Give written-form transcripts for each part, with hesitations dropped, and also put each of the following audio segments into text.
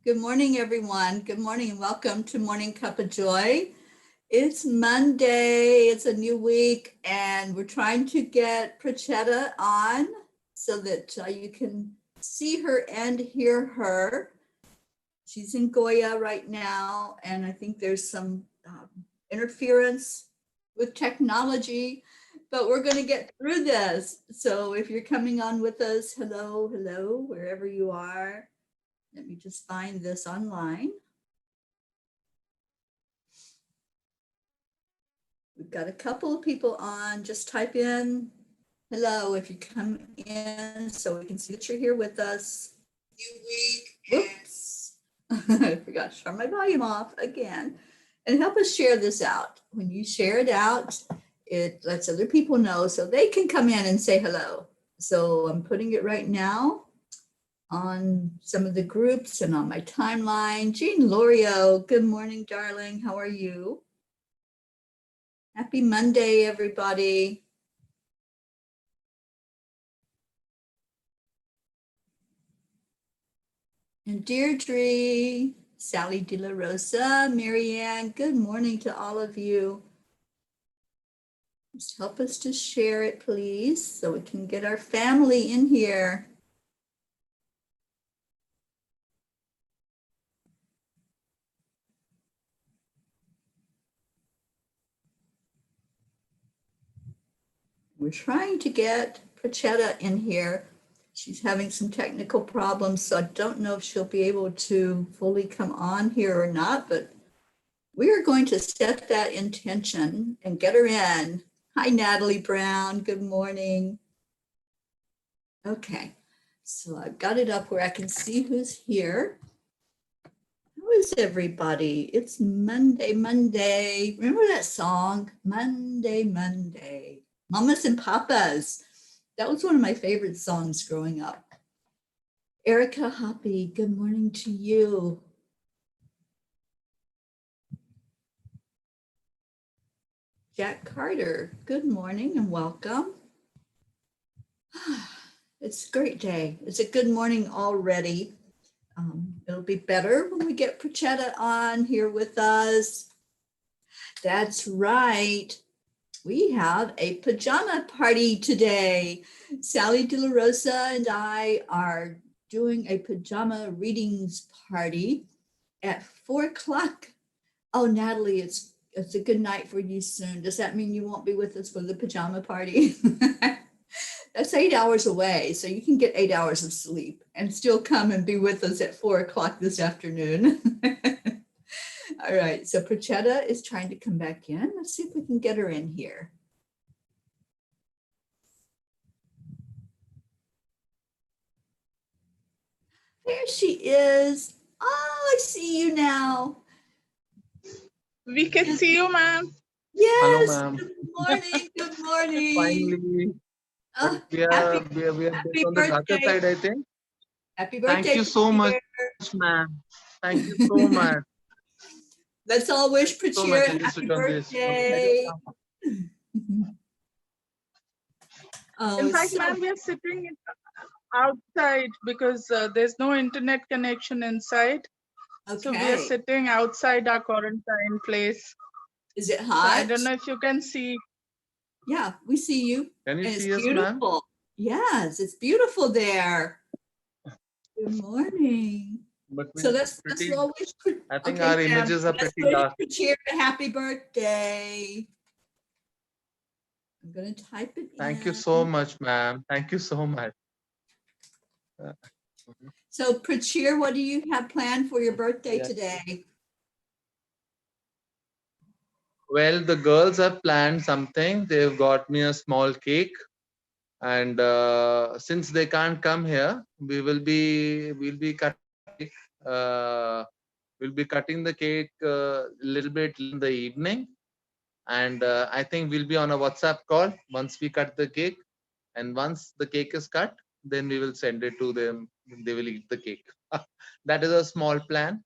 Good morning, everyone. Good morning and welcome to Morning Cuppa Joy. It's Monday, it's a new week, and we're trying to get Prachetta on so that you can see her and hear her. She's in Goya right now, and I think there's some interference with technology, but we're going to get through this. So if you're coming on with us, hello, hello, wherever you are. Let me just find this online. We've got a couple of people on. Just type in hello if you come in so we can see that you're here with us. New week. Whoops. I forgot to turn my volume off again. And help us share this out. When you share it out, it lets other people know so they can come in and say hello. So I'm putting it right now on some of the groups and on my timeline. Jean Lorio, good morning, darling. How are you? Happy Monday, everybody. And Deirdre, Sally De La Rosa, Marianne, good morning to all of you. Just help us to share it, please, so we can get our family in here. We're trying to get Prachetta in here. She's having some technical problems, so I don't know if she'll be able to fully come on here or not, but we are going to set that intention and get her in. Hi, Natalie Brown. Good morning. Okay, so I've got it up where I can see who's here. How is everybody? It's Monday, Monday. Remember that song? Monday, Monday. Mamas and Papas. That was one of my favorite songs growing up. Erica Hoppy, good morning to you. Jack Carter, good morning and welcome. It's a great day. It's a good morning already. It'll be better when we get Prachetta on here with us. That's right. We have a pajama party today. Sally De La Rosa and I are doing a pajama readings party at 4 o'clock. Oh, Natalie, it's a good night for you soon. Does that mean you won't be with us for the pajama party? That's 8 hours away, so you can get 8 hours of sleep and still come and be with us at 4 o'clock this afternoon. All right, so Prachetta is trying to come back in. Let's see if we can get her in here. There she is. Oh, I see you now. We can see you, ma'am. Yes. Hello, ma'am. Good morning. Good morning. Finally, Oh, we are on the Dhaka side, I think. Happy birthday. Thank you so much, ma'am. Thank you so much. Let's all wish Prachetta happy birthday. Oh, in fact, ma'am, we are sitting outside because there's no internet connection inside. Okay. So we are sitting outside our quarantine place. Is it hot? So I don't know if you can see. Yeah, we see you. Can you see us, ma'am? Yes, it's beautiful there. Good morning. But so let's all wish. I think our images are pretty dark. Cheer a happy birthday. I'm going to type it Thank in. you so much, ma'am. Thank you so much. So, Prachir, what do you have planned for your birthday today? Well, the girls have planned something. They've got me a small cake. And since they can't come here, we'll be cutting the cake a little bit in the evening. And I think we'll be on a WhatsApp call once we cut the cake. And once the cake is cut, then we will send it to them. They will eat the cake. That is a small plan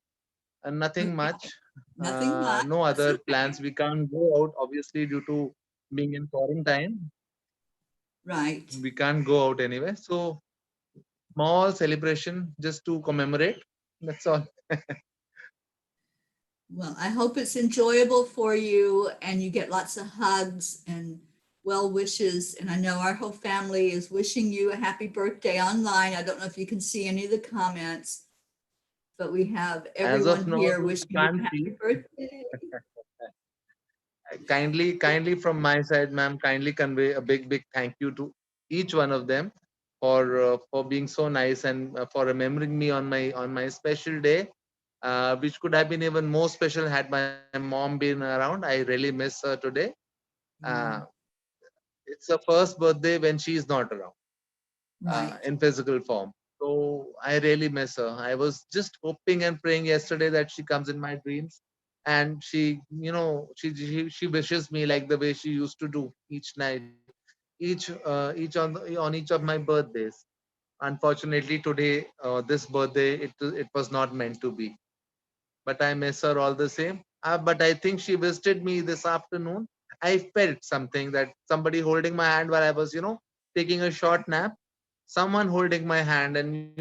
and nothing much. Nothing much. No other plans. We can't go out, obviously, due to being in quarantine. Right. We can't go out anyway. So small celebration just to commemorate That's all. Well, I hope it's enjoyable for you and you get lots of hugs and well wishes. And I know our whole family is wishing you a happy birthday online. I don't know if you can see any of the comments, but we have As of everyone now, here though, wishing I you a can't happy see. birthday. Kindly from my side, ma'am, kindly convey a big thank you to each one of them for being so nice and for remembering me on my special day, which could have been even more special had my mom been around. I really miss her today. Uh, Yeah, it's her first birthday when she's not around right. in physical form. So I really miss her. I was just hoping and praying yesterday that she comes in my dreams and she wishes me like the way she used to do each night, each on each of my birthdays. Unfortunately, today this birthday it was not meant to be, but I miss her all the same. But I think she visited me this afternoon. I felt something that somebody holding my hand while I was, taking a short nap. Someone holding my hand, and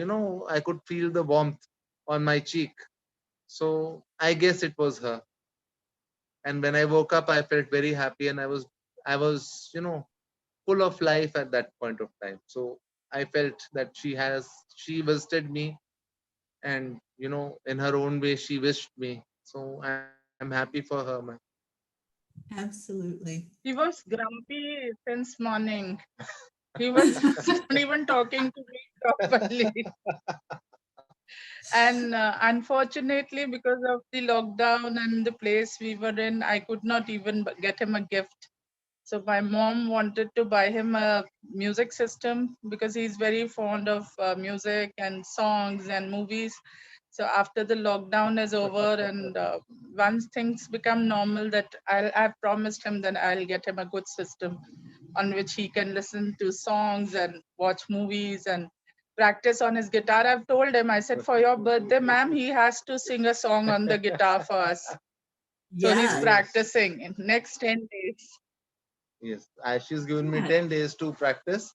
I could feel the warmth on my cheek. So I guess it was her. And when I woke up, I felt very happy, and I was, full of life at that point of time. So I felt that she visited me and in her own way she wished me, so I'm happy for her, man. Absolutely. He was grumpy since morning. He was not even talking to me properly. And unfortunately, because of the lockdown and the place we were in, I could not even get him a gift. So my mom wanted to buy him a music system because he's very fond of music and songs and movies. So after the lockdown is over and once things become normal, that I've promised him that I'll get him a good system on which he can listen to songs and watch movies and practice on his guitar. I've told him, I said, for your birthday, ma'am, he has to sing a song on the guitar for us. So he's Yes. Yes, practicing in next 10 days. yes. She's given me Good. 10 days to practice.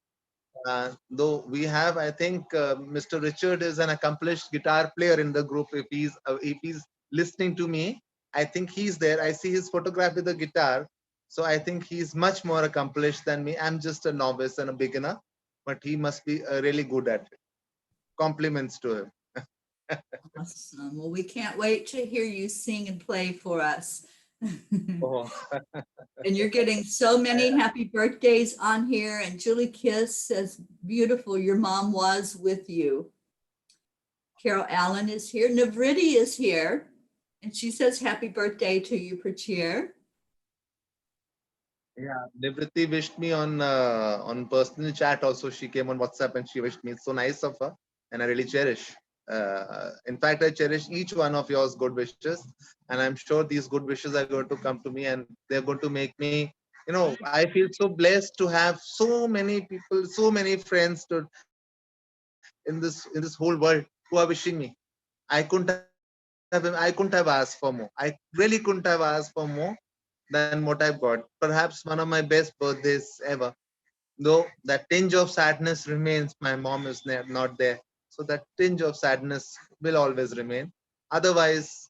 Though we have, I think Mr. Richard is an accomplished guitar player in the group. If he's listening to me, I think he's there. I see his photograph with the guitar, so I think he's much more accomplished than me. I'm just a novice and a beginner, but he must be really good at it. Compliments to him. Awesome. Well, we can't wait to hear you sing and play for us. Oh, And you're getting so many happy birthdays on here. And Julie Kiss says, beautiful, your mom was with you. Carol Allen is here. Navriti is here. And she says, happy birthday to you, Prachir. yeah, Nivriti wished me on personal chat also. She came on WhatsApp and she wished me. It's so nice of her, and I really cherish. In fact, I cherish each one of yours good wishes, and I'm sure these good wishes are going to come to me, and they're going to make me. I feel so blessed to have so many people, so many friends in this whole world who are wishing me. I couldn't have asked for more. I really couldn't have asked for more than what I've got. Perhaps one of my best birthdays ever. Though that tinge of sadness remains, my mom is not there. So that tinge of sadness will always remain. Otherwise,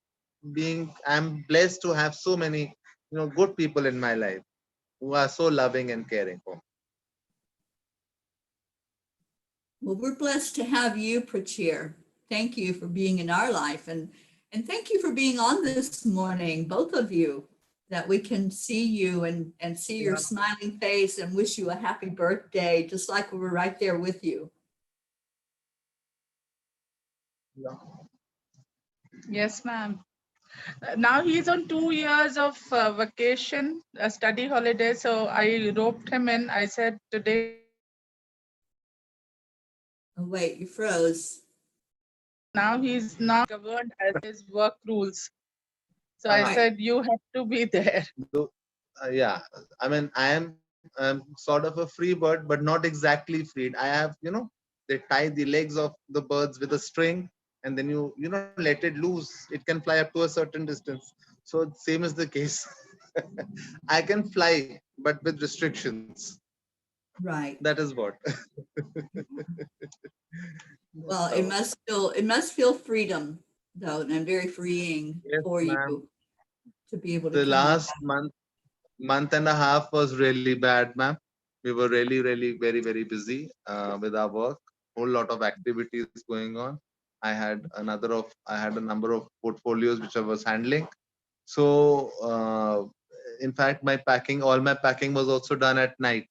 I'm blessed to have so many, good people in my life who are so loving and caring for me. Well, we're blessed to have you, Prachir. Thank you for being in our life. And thank you for being on this morning, both of you, that we can see you and see your Yeah. smiling face and wish you a happy birthday, just like we were right there with you. Yeah. Yes, ma'am. Now he's on 2 years of vacation, a study holiday. So I roped him in. I said, today is your birthday. Oh, wait, you froze. Now he's not governed as his work rules. So I Uh-huh. Right. said, you have to be there. Yeah, I mean, I'm sort of a free bird, but not exactly freed. I have, they tie the legs of the birds with a string, and then let it loose. It can fly up to a certain distance. So same is the case. I can fly, but with restrictions. Right. That is what. Well, it must feel freedom though, and very freeing Yes, for ma'am. you to be able to The come on. last month and a half was really bad, ma'am. We were really very busy with our work. Whole lot of activities going on. I had a number of portfolios which I was handling. So in fact, all my packing was also done at night.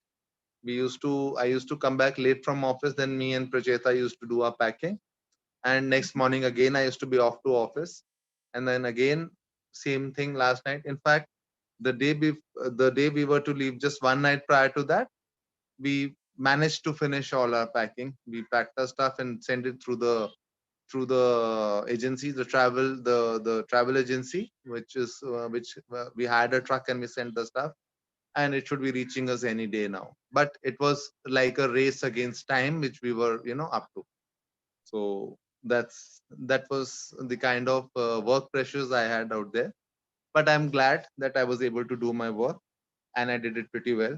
I used to come back late from office. Then me and Pracheta used to do our packing, and next morning again I used to be off to office, and then again same thing last night. In fact, the day we were to leave, just one night prior to that, we managed to finish all our packing. We packed our stuff and sent it through the agency, the travel agency, which we had a truck and we sent the stuff, and it should be reaching us any day now. But it was like a race against time, which we were, up to. So that was the kind of work pressures I had out there. But I'm glad that I was able to do my work, and I did it pretty well.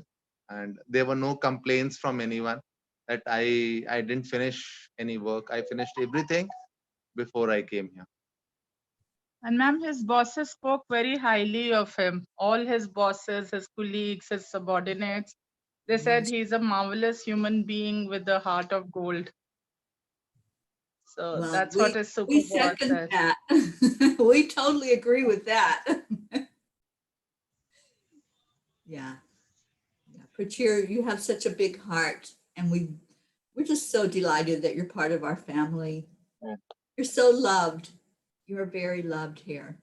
And there were no complaints from anyone that I didn't finish any work. I finished everything before I came here. And ma'am, his bosses spoke very highly of him. All his bosses, his colleagues, his subordinates, they said he's a marvelous human being with a heart of gold. So Well, that's what his we superboss second said. that. We totally agree with that. Yeah. Prachir, you have such a big heart, and we're just so delighted that you're part of our family. Yeah. You're so loved. You are very loved here.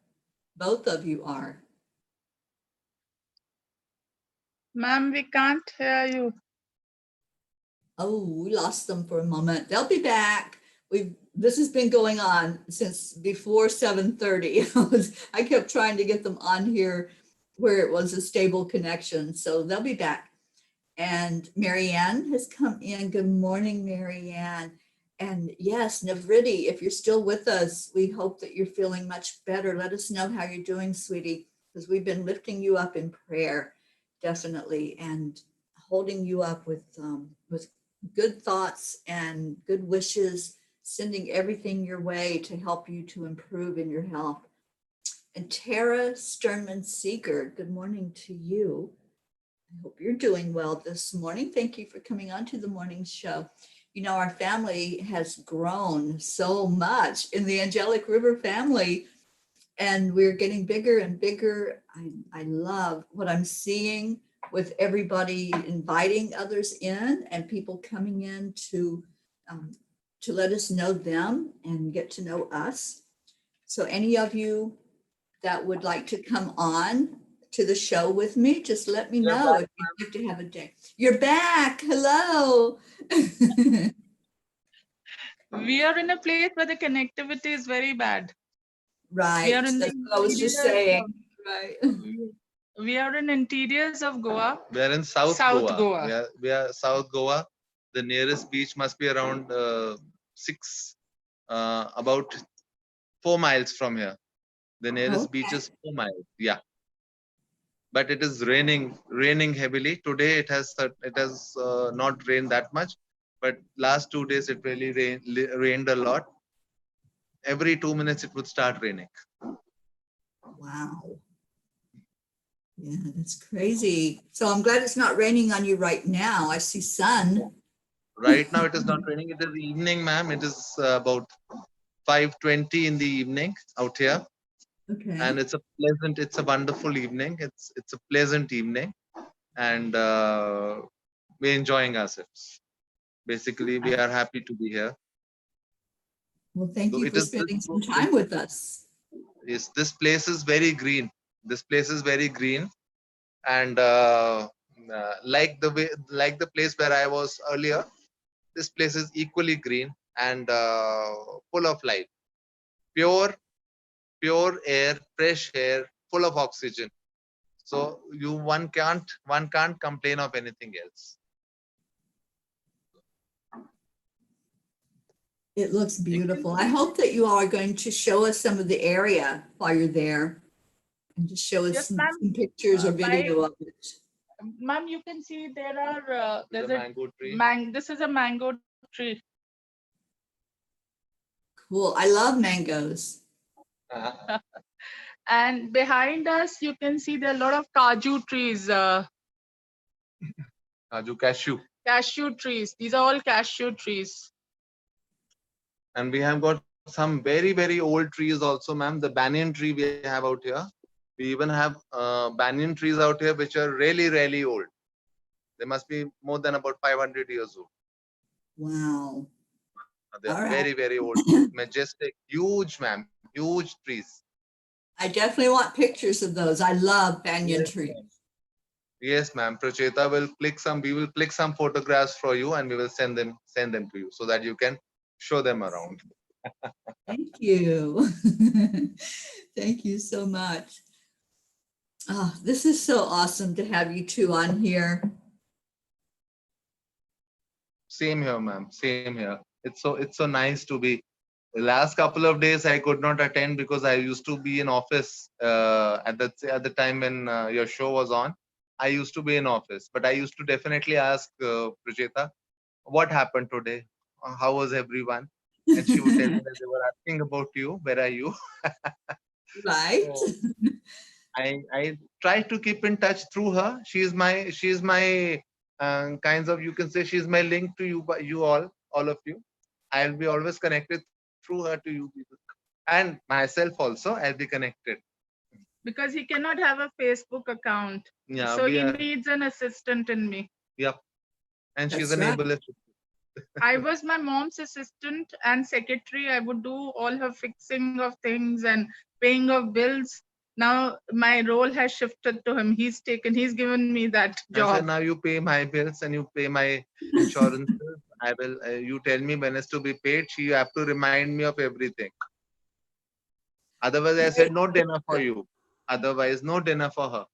Both of you are. Ma'am, we can't hear you. Oh, we lost them for a moment. They'll be back. This has been going on since before 7:30. I kept trying to get them on here where it was a stable connection. So they'll be back. And Marianne has come in. Good morning, Marianne. And yes, Navriti, if you're still with us, we hope that you're feeling much better. Let us know how you're doing, sweetie, because we've been lifting you up in prayer, definitely, and holding you up with good thoughts and good wishes, sending everything your way to help you to improve in your health. And Tara Sternman Seeger, good morning to you. I hope you're doing well this morning. Thank you for coming on to the morning show. You know, our family has grown so much in the Angelic River family, and we're getting bigger and bigger. I love what I'm seeing with everybody inviting others in and people coming in to let us know them and get to know us. So any of you that would like to come on to the show with me, just let me know if you'd like to have a day. You're back. Hello. We are in a place where the connectivity is very bad. Right. We are in That's what I was just saying. Right. We are in interiors of Goa. We are in South Goa. We are South Goa. The nearest beach must be around about 4 miles from here. The nearest beach is 4 miles. Yeah. But it is raining heavily. Today it has not rained that much, but last 2 days it really rained a lot. Every 2 minutes it would start raining. Wow. Yeah, that's crazy. So I'm glad it's not raining on you right now. I see sun. Right now it is not raining. It is evening, ma'am. It is about 5:20 in the evening out here. Okay. And it's a wonderful evening. It's a pleasant evening, and we're enjoying ourselves. Basically, we are happy to be here. Well, thank you for spending some time with us. Yes, this place is very green. This place is very green, and like the place where I was earlier, this place is equally green and full of life. Pure air, fresh air, full of oxygen. So one can't complain of anything else. It looks beautiful. I hope that you all are going to show us some of the area while you're there, and just show us some pictures or video of it. Ma'am, you can see there's a mango tree. This is a mango tree. Cool. I love mangoes. And behind us, you can see there are a lot of kaju trees. Cashew. Cashew trees. These are all cashew trees. And we have got some very, very old trees also, ma'am. The banyan tree we have out here. We even have banyan trees out here which are really, really old. They must be more than about 500 years old. Wow. They're All very, right. very old. Majestic, huge, ma'am. Huge trees. I definitely want pictures of those. I love banyan Yes, trees. ma'am. Yes, ma'am. Pracheta will click some. We will click some photographs for you, and we will send them to you so that you can show them around. Thank you. Thank you so much. Oh, this is so awesome to have you two on here. Same here, ma'am. Same here. It's so nice to be. The last couple of days I could not attend because I used to be in office at the time when your show was on. I used to be in office, but I used to definitely ask Prajeta, what happened today? How was everyone? And she would tell me that they were asking about you. Where are you? Right? So I try to keep in touch through her. She's my kinds of, you can say, she's my link to you, you all of you. I'll be always connected through her to you people, and myself also. I'll be connected. Because he cannot have a Facebook account. Yeah, So we he are. needs an assistant in me. Yep, and she's That's an right. able. I was my mom's assistant and secretary. I would do all her fixing of things and paying of bills. Now my role has shifted to him. He's given me that I said, job. now you pay my bills and you pay my insurances. I will. You tell me when it's to be paid. You have to remind me of everything. Otherwise, I said no dinner for you. Otherwise, no dinner for her.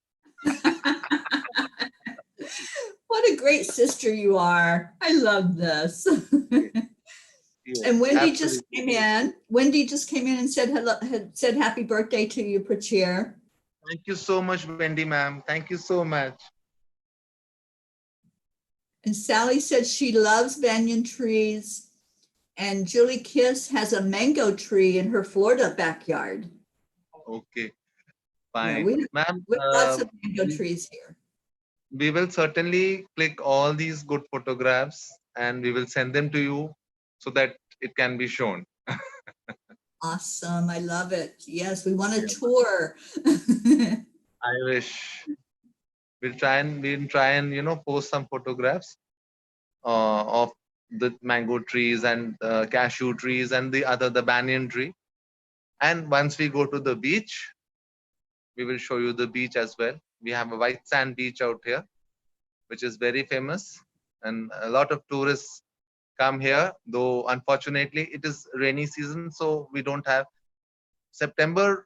What a great sister you are. I love this. Yes, And Wendy just absolutely. came in. Wendy just came in and said hello, had said happy birthday to you, Prachir. Thank you so much, Wendy, ma'am. Thank you so much. And Sally said she loves banyan trees. And Julie Kiss has a mango tree in her Florida backyard. Okay, Yeah, fine, ma'am. we have lots of mango trees here. We will certainly click all these good photographs and we will send them to you so that it can be shown. Awesome. I love it. Yes, we want a Yeah. tour. I wish we'll try and post some photographs of the mango trees and cashew trees and the banyan tree. And once we go to the beach, we will show you the beach as well. We have a white sand beach out here, which is very famous, and a lot of tourists come here. Though unfortunately, it is rainy season, so we don't have. September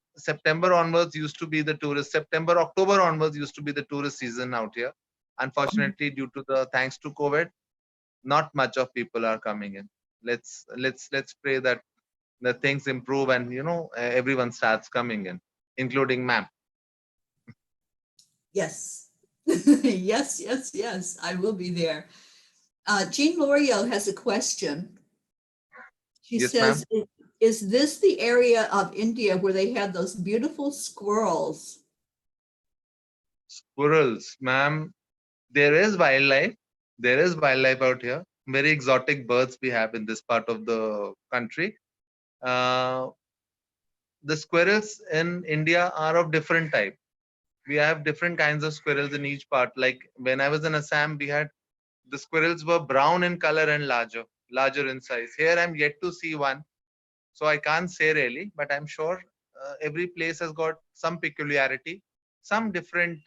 onwards used to be the tourist. October onwards used to be the tourist season out here. Unfortunately, due to the thanks to COVID, not much of people are coming in. Let's pray that the things improve and everyone starts coming in, including ma'am. Yes. Yes, yes, yes. I will be there. Jean Lorio has a question. She Yes, says, ma'am. is this the area of India where they have those beautiful squirrels? Squirrels, ma'am. There is wildlife. There is wildlife out here. Very exotic birds we have in this part of the country. Uh, the squirrels in India are of different type. We have different kinds of squirrels in each part. Like when I was in Assam, we had the squirrels were brown in color and larger in size. Here I'm yet to see one, so I can't say really, but I'm sure every place has got some peculiarity, some different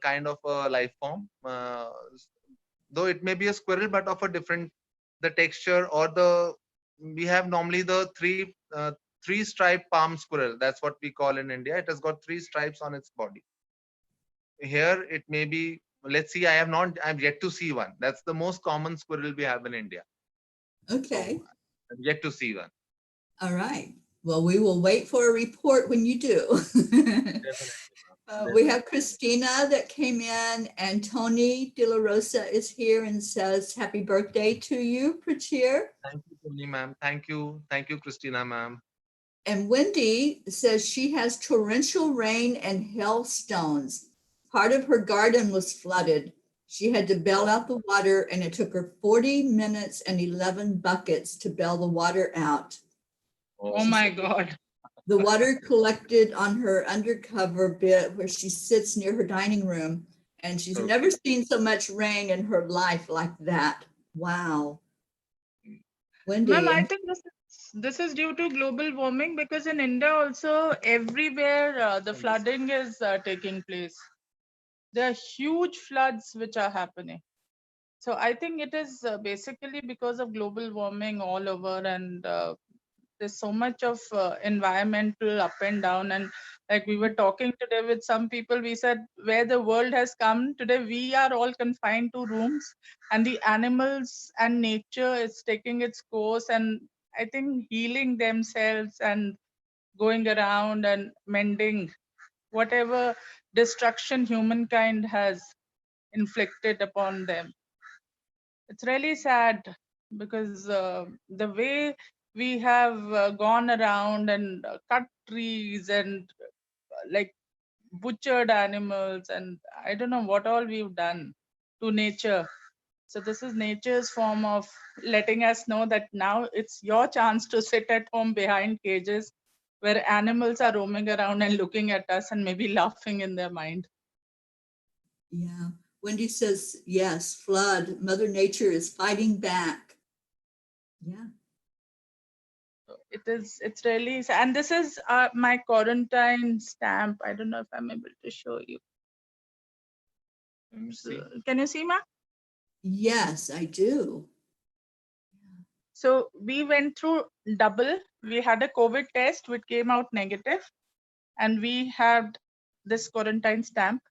kind of a life form. Though it may be a squirrel, but of a different, the texture or we have normally the three stripe palm squirrel. That's what we call in India. It has got three stripes on its body. Here it may be, let's see, I've yet to see one. That's the most common squirrel we have in India. Okay. So I've yet to see one. All right. Well, we will wait for a report when you do. Definitely. We have Christina that came in, and Tony De La Rosa is here and says, happy birthday to you, Prachir. Thank you, Tony, ma'am. Thank you. Thank you, Christina, ma'am. And Wendy says she has torrential rain and hailstones. Part of her garden was flooded. She had to bail out the water, and it took her 40 minutes and 11 buckets to bail the water out. Oh my God. The water collected on her undercover bit where she sits near her dining room, and she's never seen so much rain in her life like that. Wow. Wendy. Ma'am, I think this is due to global warming, because in India also everywhere the flooding is taking place. There are huge floods which are happening. So I think it is basically because of global warming all over, and there's so much of environmental up and down. And like we were talking today with some people, we said where the world has come today, we are all confined to rooms, and the animals and nature is taking its course, and I think healing themselves and going around and mending whatever destruction humankind has inflicted upon them. It's really sad, because the way we have gone around and cut trees and like butchered animals, and I don't know what all we've done to nature. So this is nature's form of letting us know that now it's your chance to sit at home behind cages where animals are roaming around and looking at us and maybe laughing in their mind. Yeah. Wendy says, yes, flood. Mother Nature is fighting back. Yeah. It's really, and this is my quarantine stamp. I don't know if I'm able to show you. Can you see, ma? Yes, I do. So we went through double. We had a COVID test which came out negative, and we had this quarantine stamp.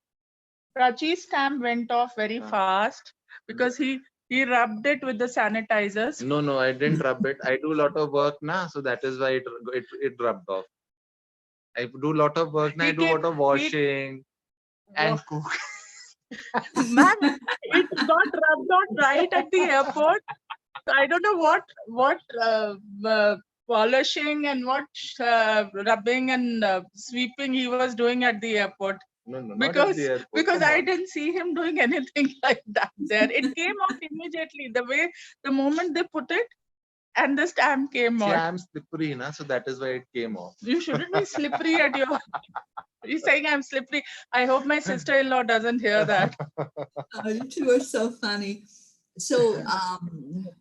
Prachi's stamp went off very fast because he rubbed it with the sanitizers. No, I didn't rub it. I do a lot of work now, so that is why it rubbed off. I do a lot of work now. I do a lot of washing and cook. Man, it got rubbed out right at the airport. I don't know what polishing and what rubbing and sweeping he was doing at the airport. No, not because at the airport. because Come I on. didn't see him doing anything like that there. It came out immediately. The moment they put it, and the stamp came See, out. I'm slippery, na, so that is why it came off. You shouldn't be slippery at your. You're saying I'm slippery. I hope my sister-in-law doesn't hear that. Oh, you two are so funny. So,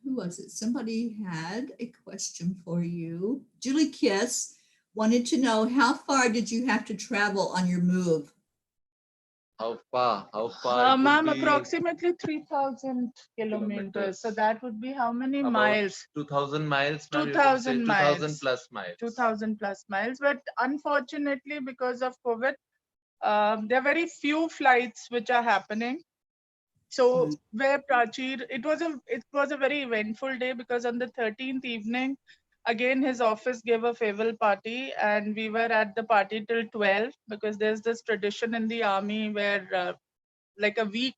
who was it? Somebody had a question for you. Julie Kiss wanted to know, how far did you have to travel on your move? How far? How far? Ma'am, approximately 3,000 kilometers. So that would be how many About miles? 2,000 miles. 2,000 miles. 2,000 plus miles. 2,000 plus miles. But unfortunately, because of COVID, there are very few flights which are happening. So where Prachir, it was a very eventful day, because on the 13th evening, again his office gave a farewell party, and we were at the party till 12, because there's this tradition in the army where like a week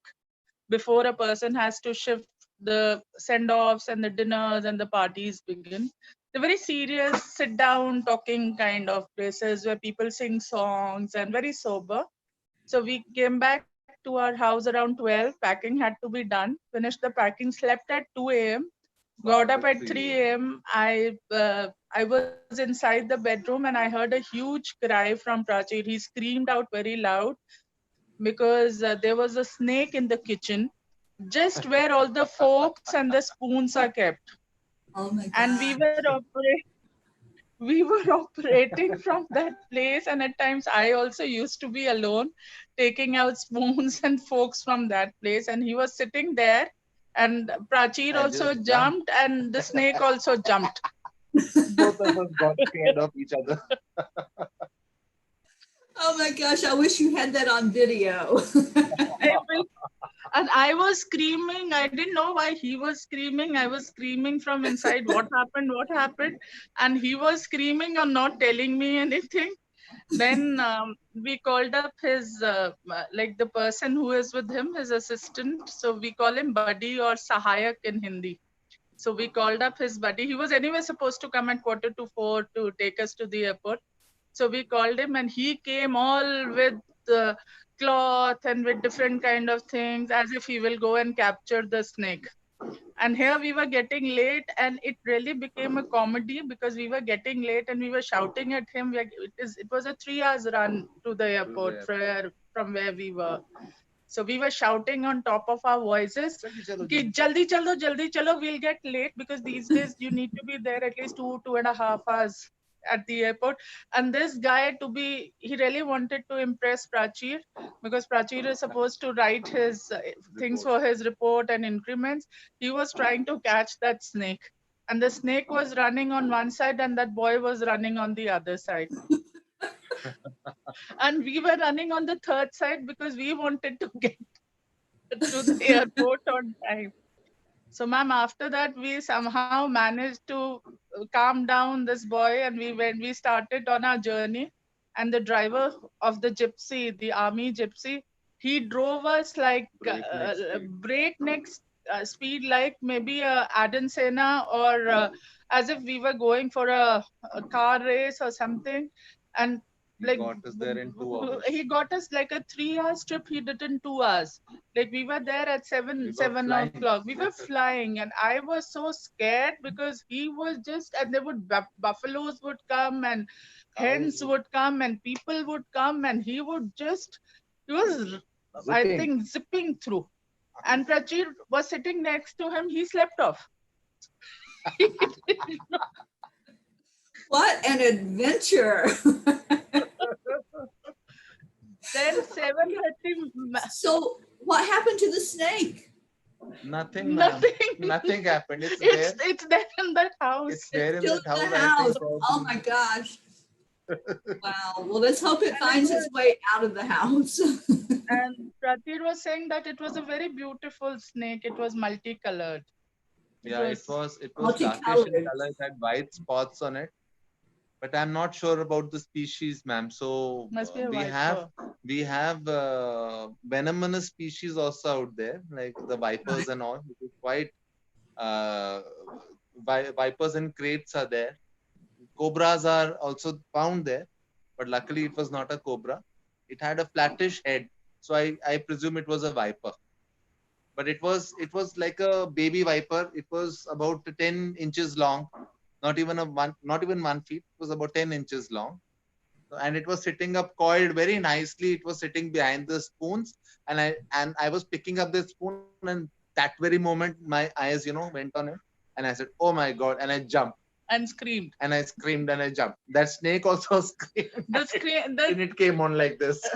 before a person has to shift, the send-offs and the dinners and the parties begin. They're very serious, sit down talking kind of places where people sing songs and very sober. So we came back to our house around 12. Packing had to be done. Finished the packing, slept at 2 a.m. Got up at 3 a.m. I was inside the bedroom, and I heard a huge cry from Prachir. He screamed out very loud because there was a snake in the kitchen, just where all the forks and the spoons are kept. Oh my God. And we were operating from that place, and at times I also used to be alone taking out spoons and forks from that place, and he was sitting there, and Prachir also jumped, and the snake also jumped. Both of us got scared of each other. Oh my gosh, I wish you had that on video. And I was screaming. I didn't know why he was screaming. I was screaming from inside, what happened? And he was screaming or not telling me anything. Then we called up his, like the person who is with him, his assistant. So we call him Buddy or Sahayak in Hindi. So we called up his buddy. He was anyway supposed to come at 3:45 to take us to the airport. So we called him and he came all with cloth and with different kind of things as if he will go and capture the snake. And here we were getting late and it really became a comedy because we were getting late and we were shouting at him. It was a 3 hours run to the airport from where we were. So we were shouting on top of our voices, "Ki jaldi chalo, we'll get late," because these days you need to be there at least 2.5 hours at the airport. And this guy, he really wanted to impress Prachir because Prachir is supposed to write his things for his report and increments. He was trying to catch that snake. And the snake was running on one side and that boy was running on the other side. And we were running on the third side because we wanted to get to the airport on time. So, ma'am, after that, we somehow managed to calm down this boy, and we started on our journey. And the driver of the gypsy, the army gypsy, he drove us like breakneck speed, like maybe a Aden Sena or as if we were going for a car race or something. And he got us there in 2 hours. He got us like a 3 hour trip. He did in 2 hours. Like we were there at 7 o'clock. We were flying, and I was so scared because he was just, and there would buffaloes would come, and hens would come, and people would come, and he was zipping. I think, zipping through. And Prachir was sitting next to him. He slept off. What an adventure. Then 7:30. So what happened to the snake? Nothing. Nothing. Nothing happened. It's there in that house. It's there in Still that in the house. house. Oh my gosh. Wow. Well, let's hope it finds its way out of the house. And Pratir was saying that it was a very beautiful snake. It was multicolored. Yeah, it was darkish multicolored. in color. It had white spots on it. But I'm not sure about the species, ma'am. So Must be a we have venomous species also out there, like the vipers and all, which is quite vipers and crates are there. Cobras are also found there, but luckily it was not a cobra. It had a flattish head, so I presume it was a viper. But it was like a baby viper. It was about 10 inches long, not even 1 feet. It was about 10 inches long, and it was sitting up coiled very nicely. It was sitting behind the spoons, and I was picking up the spoon, and that very moment my eyes went on it, and I said, "Oh my God!" and I jumped. And screamed. And I screamed and I jumped. That snake also screamed. And it came on like this.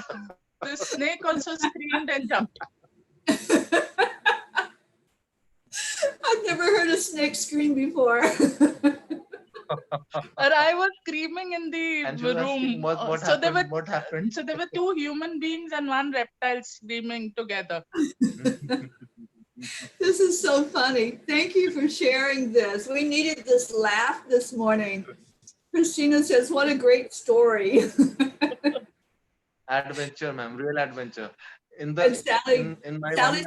The snake also screamed and jumped. I've never heard a snake scream before. But I was screaming in the room. What happened? What happened? So there were 2 human beings and 1 reptile screaming together. This is so funny. Thank you for sharing this. We needed this laugh this morning. Christina says, what a great story. Adventure, ma'am. Real adventure. Sally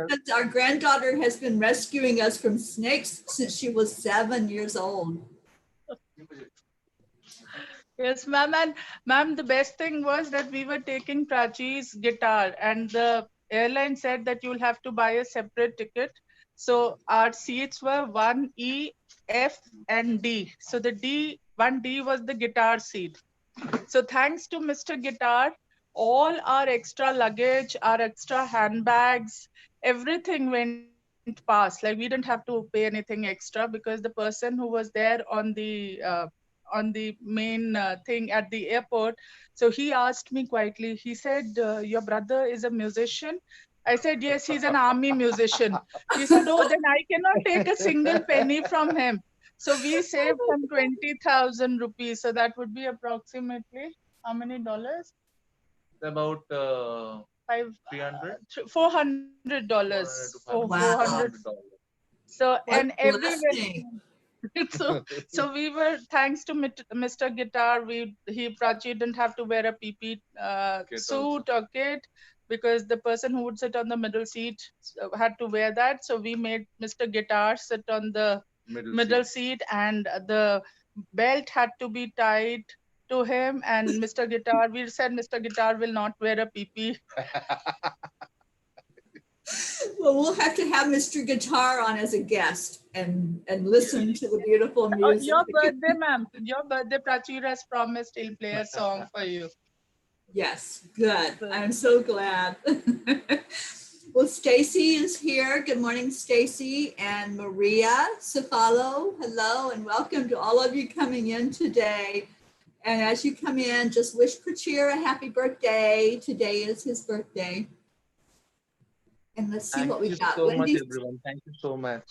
says our granddaughter has been rescuing us from snakes since she was 7 years old. Yes, ma'am. And ma'am, the best thing was that we were taking Prachi's guitar, and the airline said that you'll have to buy a separate ticket. So our seats were 1E, F, and D. So the 1D was the guitar seat. So thanks to Mr. Guitar, all our extra luggage, our extra handbags, everything went past. Like we didn't have to pay anything extra because the person who was there on the main thing at the airport, so he asked me quietly, he said, your brother is a musician? I said, yes, he's an army musician. He said, oh, then I cannot take a single penny from him. So we saved some 20,000 rupees. So that would be approximately how many dollars? About $300. $400. Wow. So, and everywhere. So we were, thanks to Mr. Guitar, Prachi didn't have to wear a PP suit or kit, because the person who would sit on the middle seat had to wear that. So we made Mr. Guitar sit on the middle seat, and the belt had to be tied to him. And Mr. Guitar, we said Mr. Guitar will not wear a PP. Well, we'll have to have Mr. Guitar on as a guest and listen to the beautiful music. Your birthday, ma'am. Your birthday, Prachir has promised he'll play a song for you. Yes, good. I'm so glad. Well, Stacy is here. Good morning, Stacy, and Maria Cefalo. Hello, and welcome to all of you coming in today. And as you come in, just wish Prachir a happy birthday. Today is his birthday. And let's see what we got. Thank you so much, everyone. Thank you so much.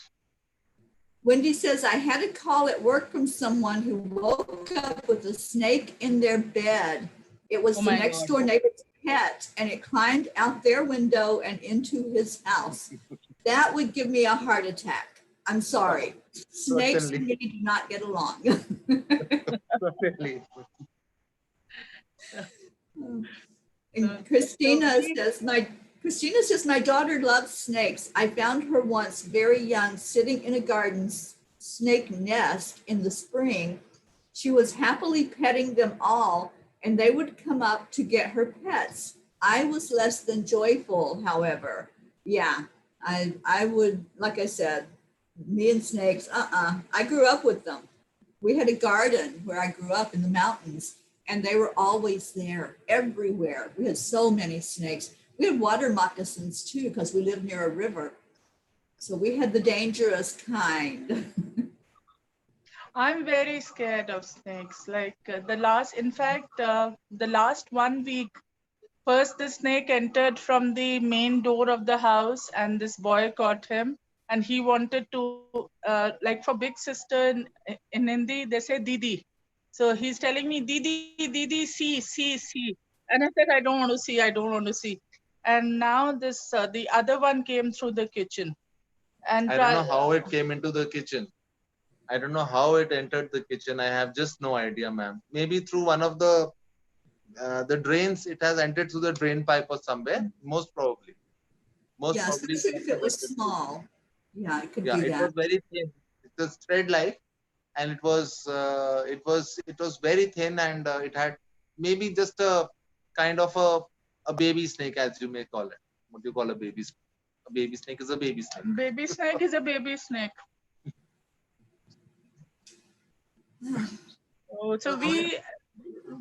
Wendy says, I had a call at work from someone who woke up with a snake in their bed. It was the next door neighbor's pet, and it climbed out their window and into his house. That would give me a heart attack. I'm sorry. Snakes and me do not get along. And Christina says, my daughter loves snakes. I found her once very young, sitting in a garden snake nest in the spring. She was happily petting them all, and they would come up to get her pets. I was less than joyful, however. Yeah, I would, like I said, me and snakes, I grew up with them. We had a garden where I grew up in the mountains, and they were always there, everywhere. We had so many snakes. We had water moccasins too, because we lived near a river. So we had the dangerous kind. I'm very scared of snakes. Like the last 1 week, first the snake entered from the main door of the house, and this boy caught him, and he wanted to, like for big sister in Hindi, they say Didi. So he's telling me, Didi, Didi, see. And I said, I don't want to see. And now this, the other one came through the kitchen. And I don't know how it came into the kitchen. I don't know how it entered the kitchen. I have just no idea, ma'am. Maybe through one of the drains, it has entered through the drain pipe or somewhere. Most probably. Especially if it was small. Yeah, it could be that. It was very thin. It was thread-like, and it was very thin, and it had maybe just a kind of a baby snake, as you may call it. What do you call a baby snake? A baby snake is a baby snake. Baby snake is a baby snake. So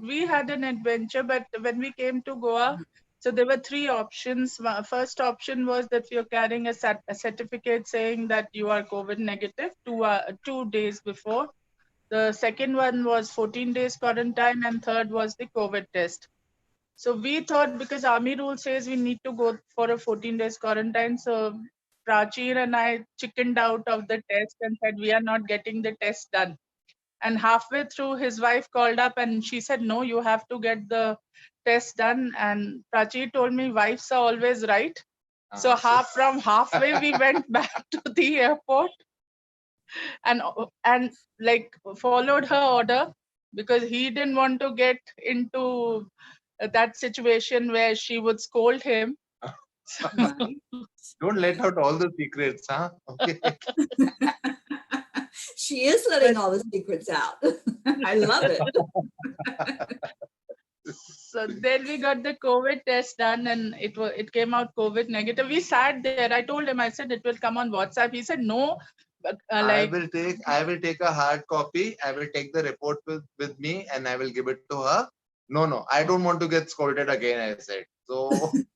we had an adventure, but when we came to Goa, so there were 3 options. First option was that you're carrying a certificate saying that you are COVID negative 2 days before. The second one was 14 days quarantine, and third was the COVID test. So we thought, because army rule says we need to go for a 14 days quarantine, so Prachir and I chickened out of the test and said we are not getting the test done. And halfway through, his wife called up and she said, no, you have to get the test done. And Prachir told me, wives are always right. So halfway, we went back to the airport and like followed her order, because he didn't want to get into that situation where she would scold him. Don't let out all the secrets, huh? Okay. She is letting all the secrets out. I love it. So then we got the COVID test done, and it came out COVID negative. We sat there. I told him, I said it will come on WhatsApp. He said no. I will take a hard copy. I will take the report with me, and I will give it to her. No, I don't want to get scolded again, I said. So,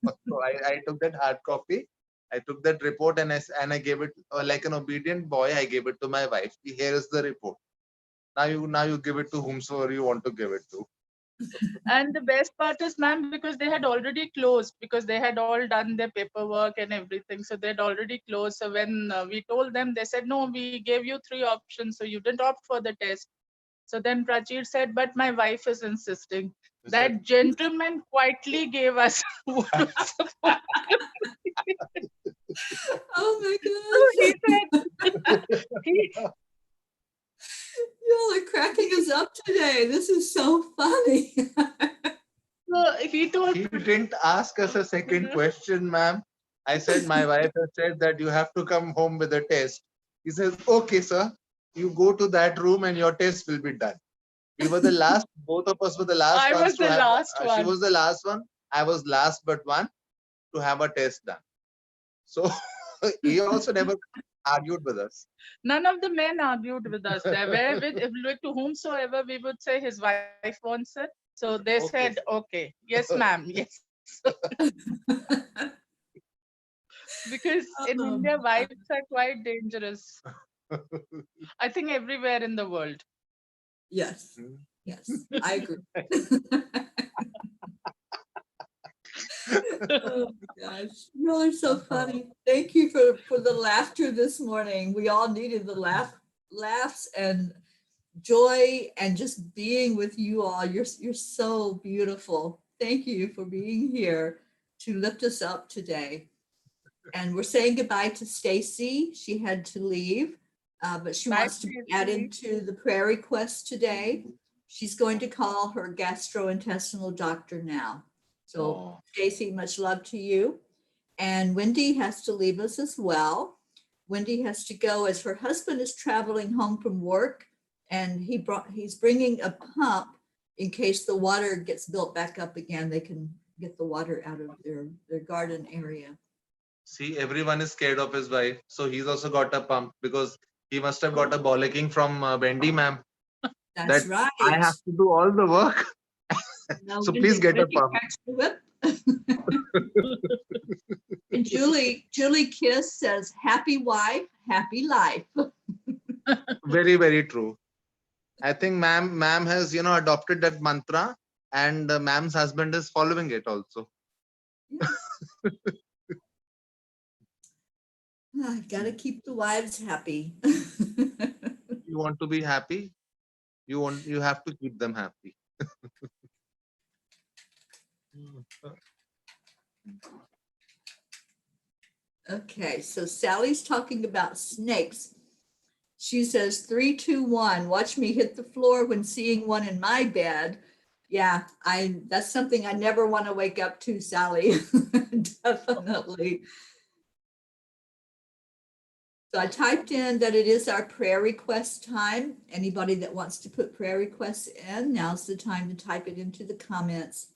I took that hard copy. I took that report and I gave it, like an obedient boy. I gave it to my wife. Here is the report. Now you give it to whomsoever you want to give it to. And the best part is, ma'am, because they had already closed, because they had all done their paperwork and everything. So they had already closed. So when we told them, they said, no, we gave you 3 options. So you didn't opt for the test. So then Prachir said, but my wife is insisting. That gentleman quietly gave us what was supposed to be. Oh my God. So he said, Y'all are cracking us up today. This is so funny. So he told. He didn't ask us a second question, ma'am. I said, my wife has said that you have to come home with a test. He says, okay, sir. You go to that room and your test will be done. We were the last, both of us were the last I ones was to the have. last She one. was the last one. I was last but one to have a test done. So he also never argued with us. None of the men argued with us. There were to whomsoever we would say his wife wants it. So they said, okay, yes, ma'am, yes. Because in India, wives are quite dangerous. I think everywhere in the world. Yes, yes, I agree. Oh my gosh, you all are so funny. Thank you for the laughter this morning. We all needed the laughs and joy and just being with you all. You're so beautiful. Thank you for being here to lift us up today. And we're saying goodbye to Stacy. She had to leave, but she wants to be added to the prayer request today. She's going to call her gastrointestinal doctor now. So Stacy, much love to you. And Wendy has to leave us as well. Wendy has to go as her husband is traveling home from work, and he's bringing a pump in case the water gets built back up again. They can get the water out of their garden area. See, everyone is scared of his wife. So he's also got a pump because he must have got a bollocking from Bendy, ma'am. That's right. I have to do all the work. No, so please get a pump. And Julie Kiss says, happy wife, happy life. Very, very true. I think ma'am has, adopted that mantra, and ma'am's husband is following it also. I gotta keep the wives happy. You want to be happy, you have to keep them happy. Okay, so Sally's talking about snakes. She says 3, 2, 1. Watch me hit the floor when seeing one in my bed. Yeah, that's something I never want to wake up to, Sally. Definitely. So I typed in that it is our prayer request time. Anybody that wants to put prayer requests in, now's the time to type it into the comments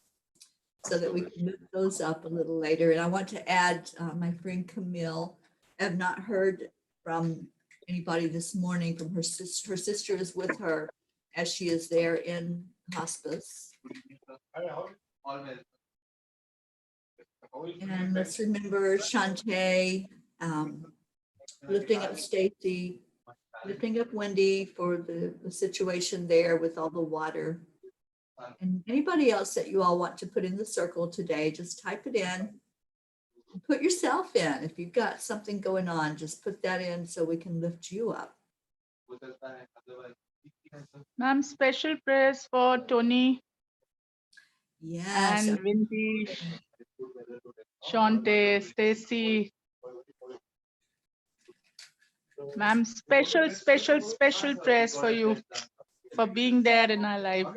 so that we can move those up a little later. And I want to add my friend Camille. I have not heard from anybody this morning from her sister. Her sister is with her as she is there in hospice. And let's remember Shantae, lifting up Stacy, lifting up Wendy for the situation there with all the water. And anybody else that you all want to put in the circle today, just type it in. Put yourself in. If you've got something going on, just put that in so we can lift you up. Ma'am, special prayers for Tony. Yes. And Wendy, Shante, Stacy. Ma'am, special prayers for you, for being there in our life,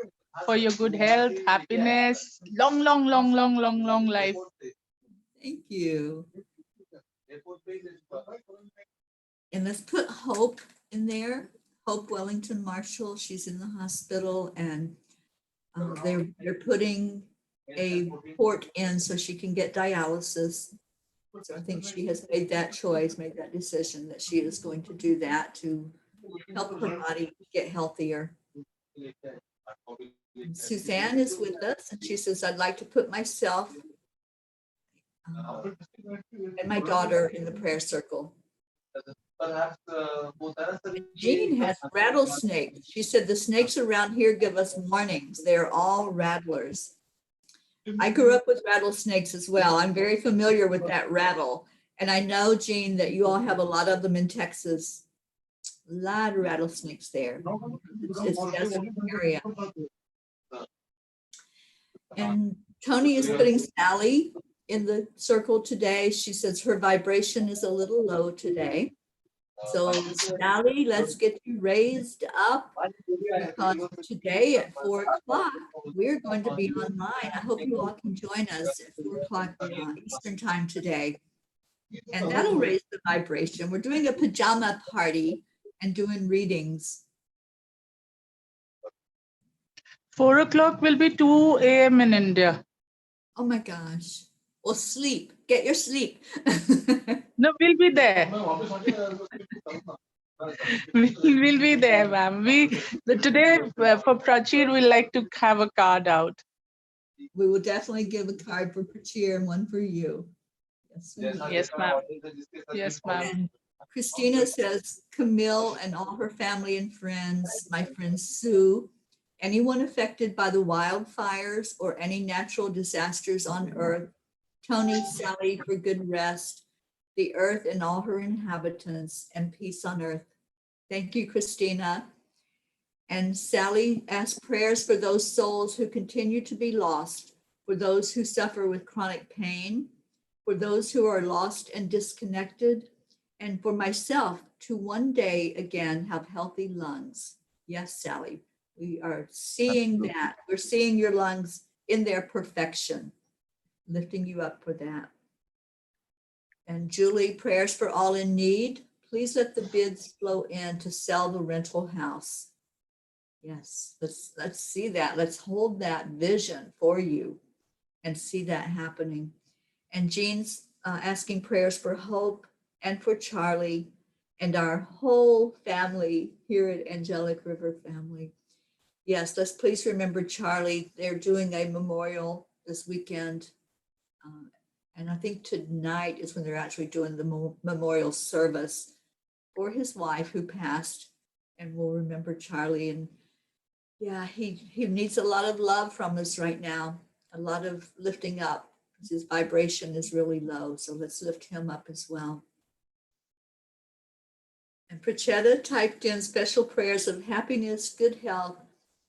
for your good health, happiness, long life. Thank you. And let's put Hope in there. Hope Wellington Marshall, she's in the hospital, and they're putting a port in so she can get dialysis. So I think she has made that choice, made that decision that she is going to do that to help her body get healthier. And Suzanne is with us, and she says, I'd like to put myself and my daughter in the prayer circle. Jean has rattlesnakes. She said the snakes around here give us warnings. They're all rattlers. I grew up with rattlesnakes as well. I'm very familiar with that rattle. And I know, Jean, that you all have a lot of them in Texas. A lot of rattlesnakes there. It's just an area. And Tony is putting Sally in the circle today. She says her vibration is a little low today. So Sally, let's get you raised up because today at 4 o'clock, we're going to be online. I hope you all can join us at 4 o'clock Eastern time today. And that'll raise the vibration. We're doing a pajama party and doing readings. 4 o'clock will be 2 a.m. in India. Oh my gosh. Well, sleep. Get your sleep. No, we'll be there. We'll be there, ma'am. Today for Prachir, we like to have a card out. We will definitely give a card for Prachir and one for you. Yes, yes ma'am. Yes, ma'am. And Christina says, Camille and all her family and friends, my friend Sue, anyone affected by the wildfires or any natural disasters on earth, Tony, Sally, for good rest, the earth and all her inhabitants, and peace on earth. Thank you, Christina. And Sally asks prayers for those souls who continue to be lost, for those who suffer with chronic pain, for those who are lost and disconnected, and for myself to one day again have healthy lungs. Yes, Sally, we are seeing that. We're seeing your lungs in their perfection, lifting you up for that. And Julie, prayers for all in need. Please let the bids flow in to sell the rental house. Yes, let's see that. Let's hold that vision for you and see that happening. And Jean's asking prayers for Hope and for Charlie and our whole family here at Angelic River Family. Yes, let's please remember Charlie. They're doing a memorial this weekend. And I think tonight is when they're actually doing the memorial service for his wife who passed. And we'll remember Charlie. And yeah, he needs a lot of love from us right now, a lot of lifting up. His vibration is really low. So let's lift him up as well. And Prachetta typed in special prayers of happiness, good health,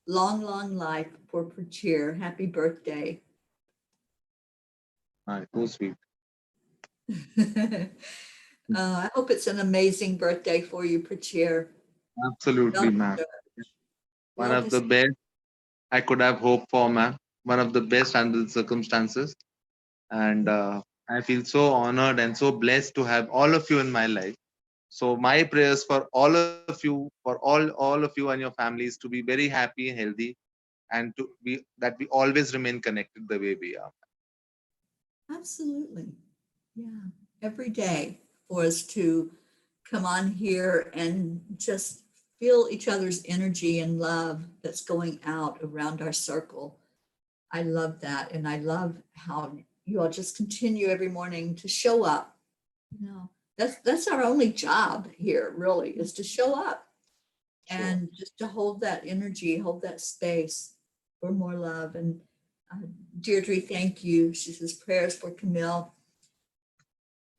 long, long life for Prachir. Happy birthday. So sweet. I hope it's an amazing birthday for you, Prachir. Absolutely, ma'am. One of the best I could have hoped for, ma'am. One of the best under the circumstances. And I feel so honored and so blessed to have all of you in my life. So my prayers for all of you, for all of you and your families to be very happy and healthy, and to be that we always remain connected the way we are. Absolutely. Yeah. Every day for us to come on here and just feel each other's energy and love that's going out around our circle. I love that. And I love how you all just continue every morning to show up. You know, that's our only job here, really, is to show up and just to hold that energy, hold that space for more love. And Deirdre, thank you. She says prayers for Camille.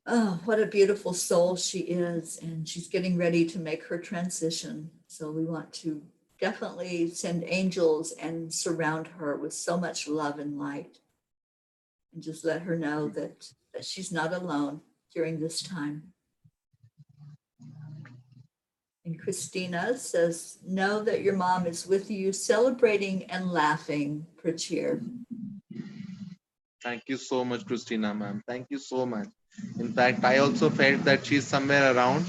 Oh, what a beautiful soul she is. And she's getting ready to make her transition. So we want to definitely send angels and surround her with so much love and light. And just let her know that she's not alone during this time. And Christina says, know that your mom is with you, celebrating and laughing, Prachir. Thank you so much, Christina, ma'am. Thank you so much. In fact, I also felt that she's somewhere around.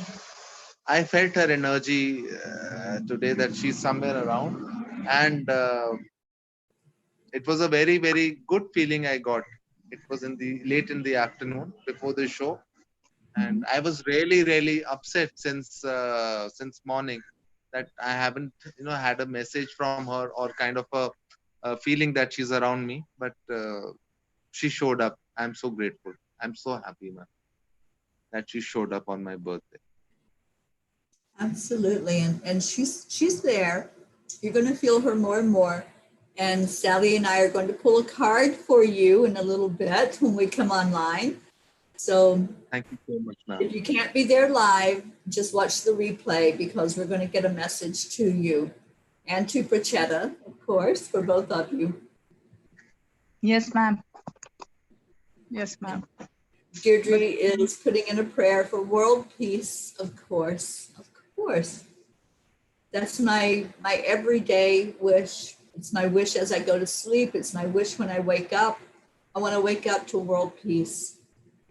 I felt her energy today that she's somewhere around. And it was a very, very good feeling I got. It was late in the afternoon before the show. And I was really, really upset since morning that I haven't, had a message from her or kind of a feeling that she's around me. But she showed up. I'm so grateful. I'm so happy, man, that she showed up on my birthday. Absolutely. And she's there. You're going to feel her more and more. And Sally and I are going to pull a card for you in a little bit when we come online. So thank you so much, ma'am. If you can't be there live, just watch the replay because we're going to get a message to you and to Prachetta, of course, for both of you. Yes, ma'am. Yes, ma'am. Deirdre is putting in a prayer for world peace, of course. Of course. That's my everyday wish. It's my wish as I go to sleep. It's my wish when I wake up. I want to wake up to world peace.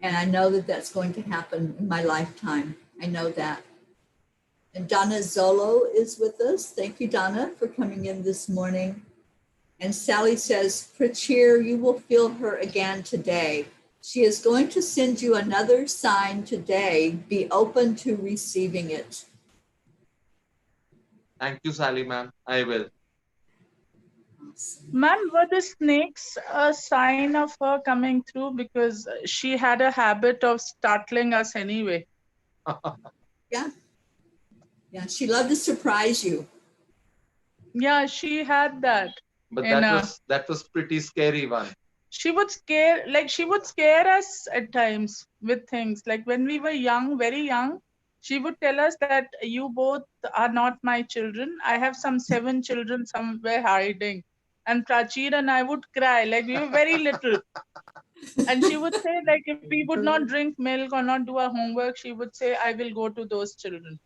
And I know that that's going to happen in my lifetime. I know that. And Donna Zolo is with us. Thank you, Donna, for coming in this morning. And Sally says, Prachir, you will feel her again today. She is going to send you another sign today. Be open to receiving it. Thank you, Sally, ma'am. I will. Ma'am, were the snakes a sign of her coming through? Because she had a habit of startling us anyway. Yeah. Yeah, she loved to surprise you. Yeah, she had that. But And, that was pretty scary one. she would scare us at times with things. Like when we were young, very young, she would tell us that you both are not my children. I have some 7 children somewhere hiding. And Prachir and I would cry, like we were very little. And she would say, like, if we would not drink milk or not do our homework, she would say, I will go to those children.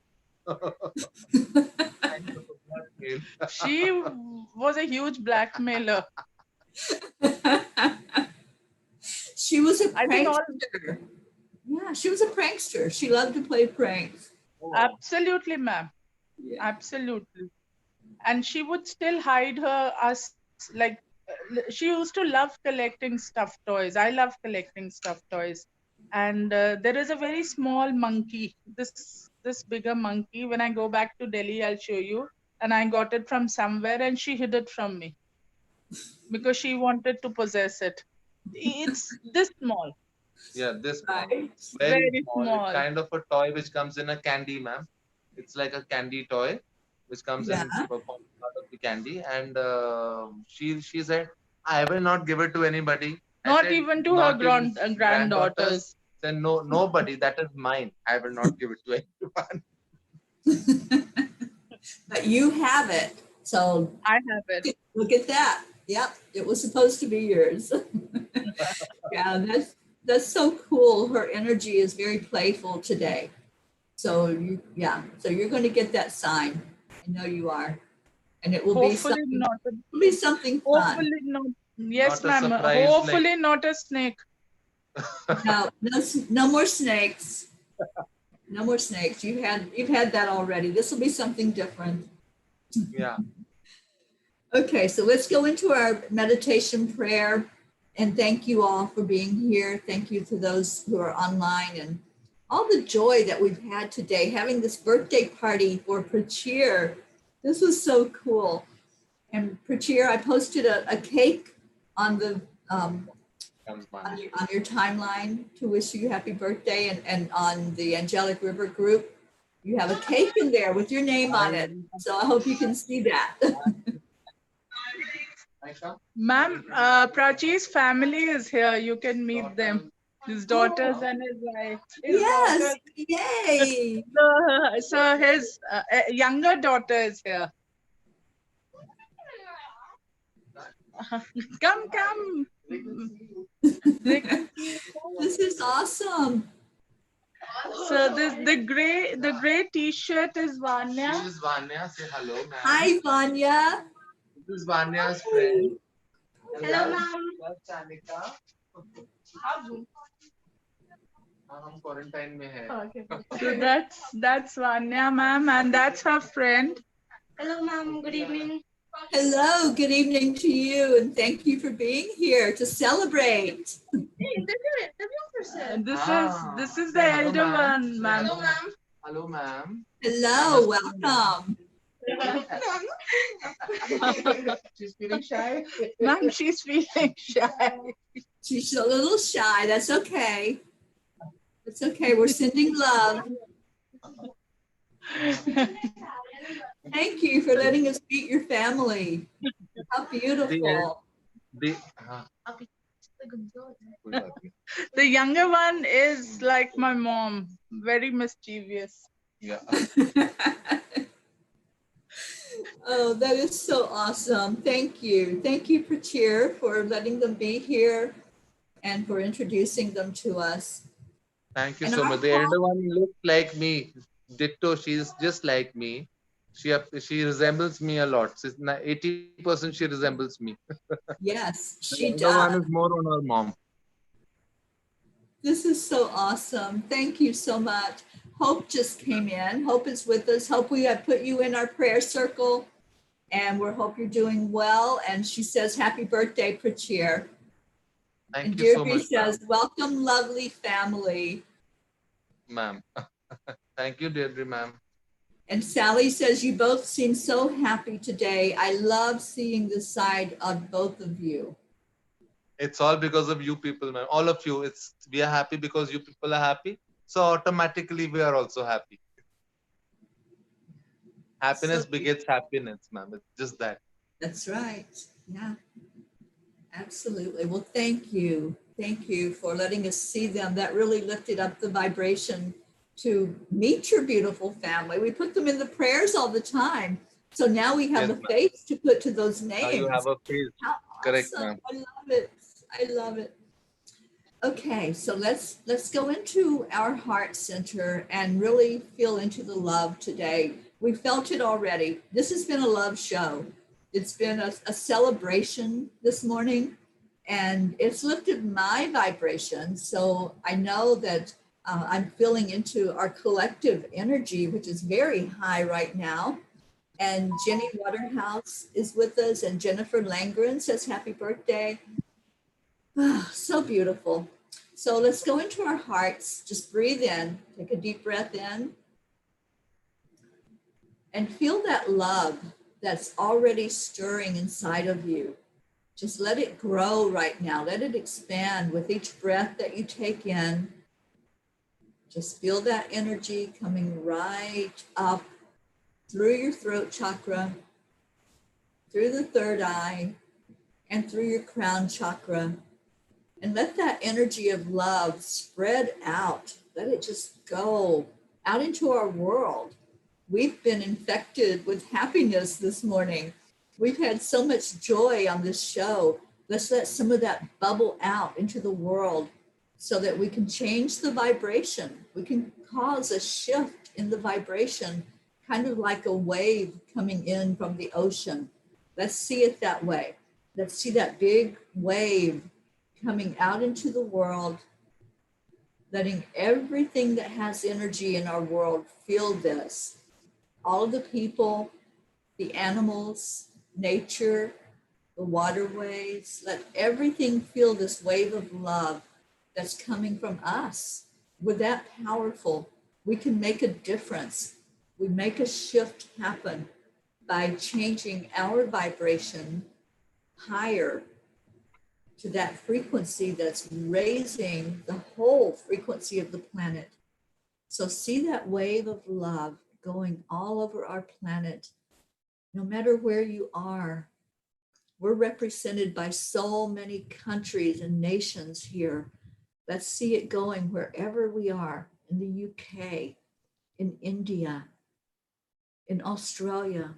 She was a huge blackmailer. She was a I think prankster. Yeah, she was a prankster. She loved to play pranks. Absolutely, ma'am. Yeah. Absolutely. And she would still hide us, like, she used to love collecting stuffed toys. I love collecting stuffed toys. And there is a very small monkey, this bigger monkey. When I go back to Delhi, I'll show you. And I got it from somewhere and she hid it from me because she wanted to possess it. It's this small. Yeah, this small. Right. Very small. It's kind of a toy which comes in a candy, ma'am. It's like a candy toy which comes in part of the candy. And she said, I will not give it to anybody. Not even to her granddaughters. Then no, nobody. That is mine. I will not give it to anyone. But you have it. So I have it. Look at that. Yep, it was supposed to be yours. Yeah, that's so cool. Her energy is very playful today. So so you're going to get that sign. I know you are. And it will be something fun. Hopefully not. Yes, ma'am. Hopefully not a snake. No more snakes. No more snakes. You've had that already. This will be something different. Yeah. Okay, so let's go into our meditation prayer. And thank you all for being here. Thank you to those who are online and all the joy that we've had today, having this birthday party for Prachir. This was so cool. And Prachir, I posted a cake on the on your timeline to wish you happy birthday, and on the Angelic River group, you have a cake in there with your name on it. So I hope you can see that. Ma'am, Prachir's family is here. You can meet them. His daughters and his wife. Yes, yay. So his younger daughter is here. Come. This is awesome. So the gray t-shirt is Vanya. This is Vanya. Say hello, ma'am. Hi, Vanya. This is Vanya's friend. Hello, ma'am. Chanika. हम quarantine में है. Okay. So that's Vanya, ma'am, and that's her friend. Hello, ma'am. Good evening. Hello, good evening to you, and thank you for being here to celebrate. Hey, the person. This is the elder one, ma'am. Hello, ma'am. Hello, ma'am. Hello, welcome. She's feeling shy. Ma'am, she's feeling shy. She's a little shy. That's okay. It's okay. We're sending love. Thank you for letting us meet your family. How beautiful. The younger one is like my mom, very mischievous. Yeah. Oh, that is so awesome. Thank you. Thank you, Prachir, for letting them be here and for introducing them to us. Thank you And so our much. The hope, elder one looks like me. Ditto. She's just like me. She resembles me a lot. She's 80% she resembles me. yes, The she elder one does. is more on her mom. This is so awesome. Thank you so much. Hope just came in. Hope is with us. Hope we have put you in our prayer circle, and we hope you're doing well. And she says, happy birthday, Prachir. And Thank you so Deirdre much, ma'am. says, welcome, lovely family. Ma'am. Thank you, Deirdre, ma'am. And Sally says, you both seem so happy today. I love seeing the side of both of you. It's all because of you people, ma'am. All of you. We are happy because you people are happy. So automatically we are also happy. So Happiness begets happiness, ma'am. It's just that. that's right. Yeah, absolutely. Well, thank you. Thank you for letting us see them. That really lifted up the vibration to meet your beautiful family. We put them in the prayers all the time. So now we have Yes, a ma'am. face to put to those Now you names. have a face. How Correct, awesome. ma'am. I love it. I love it. Okay, so let's go into our heart center and really feel into the love today. We felt it already. This has been a love show. It's been a celebration this morning, and it's lifted my vibration. So I know that I'm feeling into our collective energy, which is very high right now. And Jenny Waterhouse is with us, and Jennifer Langren says happy birthday. Ah, so beautiful. So let's go into our hearts. Just breathe in, take a deep breath in, and feel that love that's already stirring inside of you. Just let it grow right now. Let it expand with each breath that you take in. Just feel that energy coming right up through your throat chakra, through the third eye, and through your crown chakra. And let that energy of love spread out. Let it just go out into our world. We've been infected with happiness this morning. We've had so much joy on this show. Let's let some of that bubble out into the world so that we can change the vibration. We can cause a shift in the vibration, kind of like a wave coming in from the ocean. Let's see it that way. Let's see that big wave coming out into the world, letting everything that has energy in our world feel this. All of the people, the animals, nature, the waterways, let everything feel this wave of love that's coming from us. We're that powerful. We can make a difference. We make a shift happen by changing our vibration higher to that frequency that's raising the whole frequency of the planet. So see that wave of love going all over our planet, no matter where you are. We're represented by so many countries and nations here. Let's see it going wherever we are, in the UK, in India, in Australia,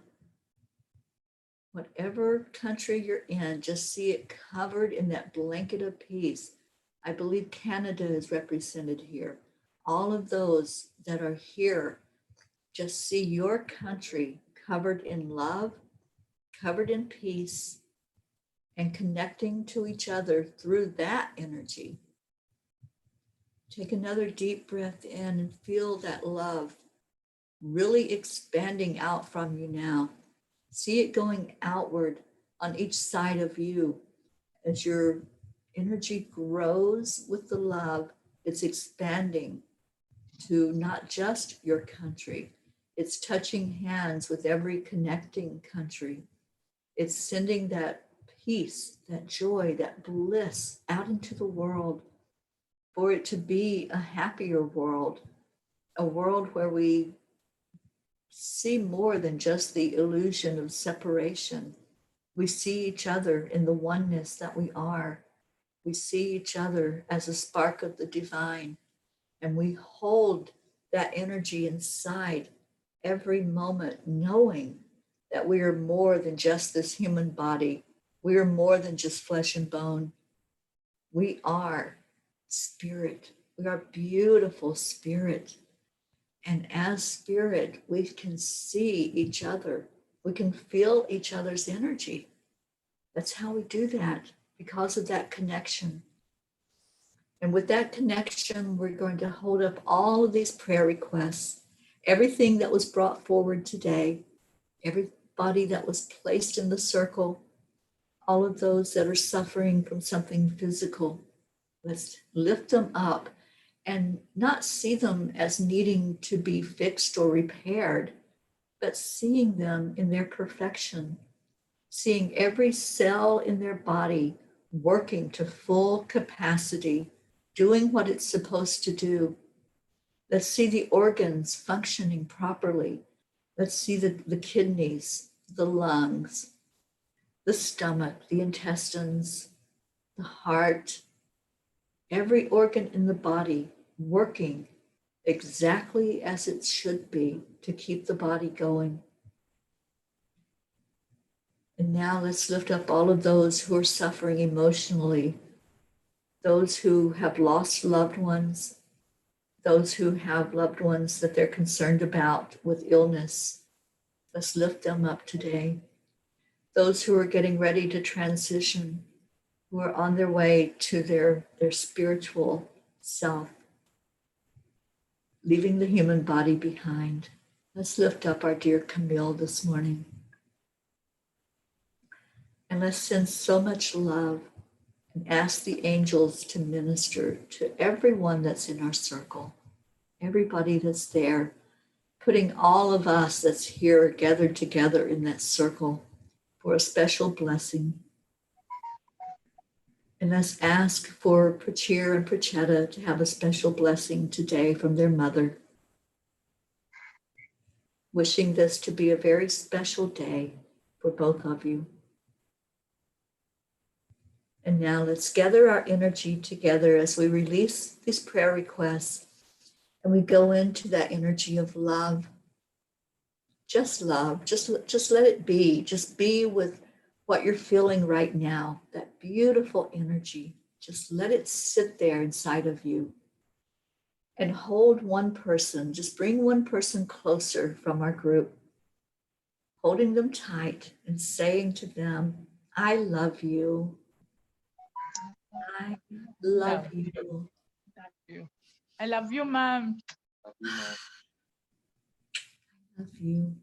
whatever country you're in, just see it covered in that blanket of peace. I believe Canada is represented here. All of those that are here, just see your country covered in love, covered in peace, and connecting to each other through that energy. Take another deep breath in and feel that love really expanding out from you now. See it going outward on each side of you as your energy grows with the love. It's expanding to not just your country, it's touching hands with every connecting country. It's sending that peace, that joy, that bliss out into the world for it to be a happier world, a world where we see more than just the illusion of separation. We see each other in the oneness that we are. We see each other as a spark of the divine, and we hold that energy inside every moment, knowing that we are more than just this human body. We are more than just flesh and bone. We are spirit. We are beautiful spirit. And as spirit, we can see each other. We can feel each other's energy. That's how we do that, because of that connection. And with that connection, we're going to hold up all of these prayer requests, everything that was brought forward today, everybody that was placed in the circle, all of those that are suffering from something physical. Let's lift them up and not see them as needing to be fixed or repaired, but seeing them in their perfection, seeing every cell in their body working to full capacity, doing what it's supposed to do. Let's see the organs functioning properly. Let's see the kidneys, the lungs, the stomach, the intestines, the heart, every organ in the body working exactly as it should be to keep the body going. And now let's lift up all of those who are suffering emotionally, those who have lost loved ones, those who have loved ones that they're concerned about with illness. Let's lift them up today. Those who are getting ready to transition, who are on their way to their spiritual self, leaving the human body behind. Let's lift up our dear Camille this morning. And let's send so much love and ask the angels to minister to everyone that's in our circle, everybody that's there, putting all of us that's here gathered together in that circle for a special blessing. And let's ask for Prachir and Prachetta to have a special blessing today from their mother. Wishing this to be a very special day for both of you. And now let's gather our energy together as we release these prayer requests and we go into that energy of love. Just love, just let it be. Just be with what you're feeling right now, that beautiful energy. Just let it sit there inside of you. And hold one person, just bring one person closer from our group, holding them tight and saying to them, I love you. I love you. I love you, ma'am. Love you, ma'am. Love you.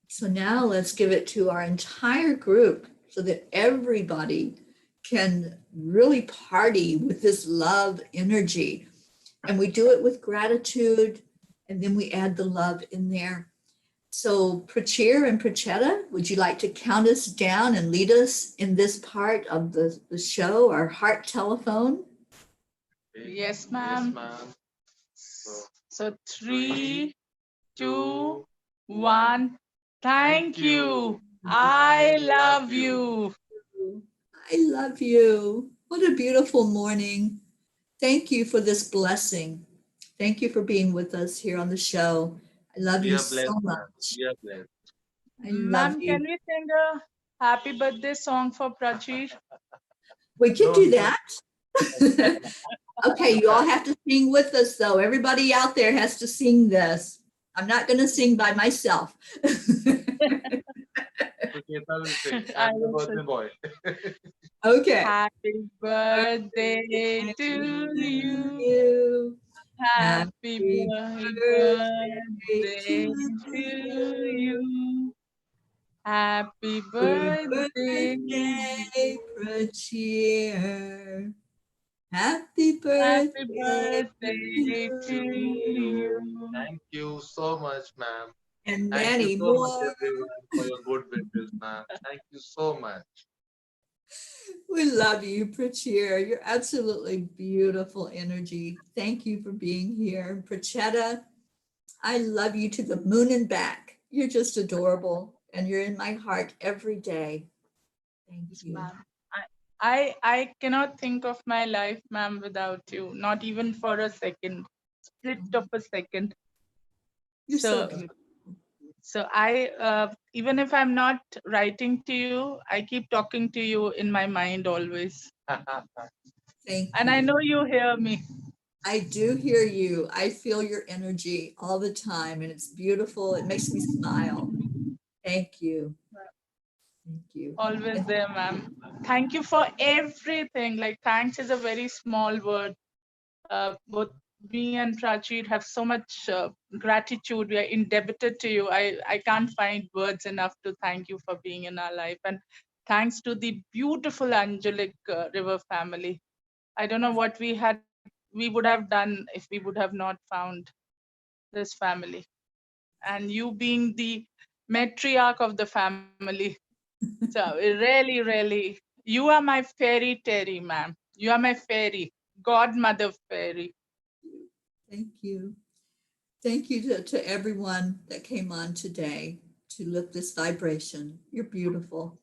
So now let's give it to our entire group so that everybody can really party with this love energy. And we do it with gratitude, and then we add the love in there. So Prachir and Prachetta, would you like to count us down and lead us in this part of the show, our heart telephone? Yes, ma'am. So 3, 2, 1. Thank you. I love you. I love you. What a beautiful morning. Thank you for this blessing. Thank you for being with us here on the show. I love you so much. We are blessed. I love Ma'am, you. can we sing a happy birthday song for Prachir? We can No, do no. that. Okay, you all have to sing with us though. Everybody out there has to sing this. I'm not going to sing by myself. Suketa will sing. I I'm the will birthday sing. boy. Okay. Happy birthday to you. You. Happy birthday to you. Happy birthday. Birthday, Prachir. Happy Happy birthday birthday to you. Thank you so much, ma'am. and Thank you many so much, more. everyone, for your good wishes, ma'am. Thank you so much. We love you, Prachir. You're absolutely beautiful energy. Thank you for being here. Prachetta, I love you to the moon and back. You're just adorable, and you're in my heart every day. Thank you. Ma'am, I cannot think of my life, ma'am, without you. Not even for a second, split of a second. You're so So, beautiful. so I even if I'm not writing to you, I keep talking to you in my mind always. Thank And you. I know you hear me. I do hear you. I feel your energy all the time, and it's beautiful. It makes me smile. Thank you. Thank you. Always And there, ma'am. Thank you for everything. Like, thanks is a very small word. Both me and Prachi have so much gratitude. We are indebted to you. I can't find words enough to thank you for being in our life. And thanks to the beautiful angelic river family. I don't know what we would have done if we would have not found this family. And you being the matriarch of the family. So really, you are my fairy Teri, ma'am. You are my fairy, godmother fairy. thank you. Thank you to everyone that came on today to lift this vibration. You're beautiful.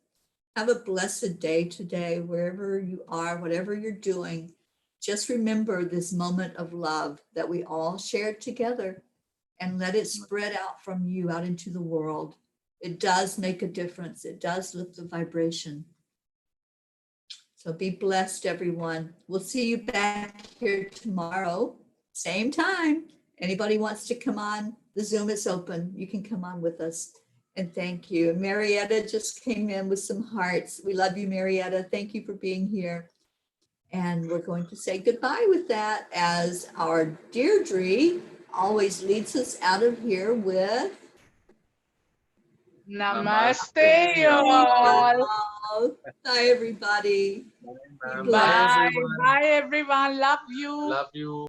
Have a blessed day today, wherever you are, whatever you're doing. Just remember this moment of love that we all shared together and let it spread out from you out into the world. It does make a difference. It does lift the vibration. So be blessed, everyone. We'll see you back here tomorrow, same time. Anybody wants to come on, the Zoom is open. You can come on with us. And thank you. Marietta just came in with some hearts. We love you, Marietta. Thank you for being here. And we're going to say goodbye with that, as our Deirdre always leads us out of here with Namaste, y'all. Bye, everybody. Be Bye, blessed. Bye. everyone. Bye, everyone. Love you. Love you.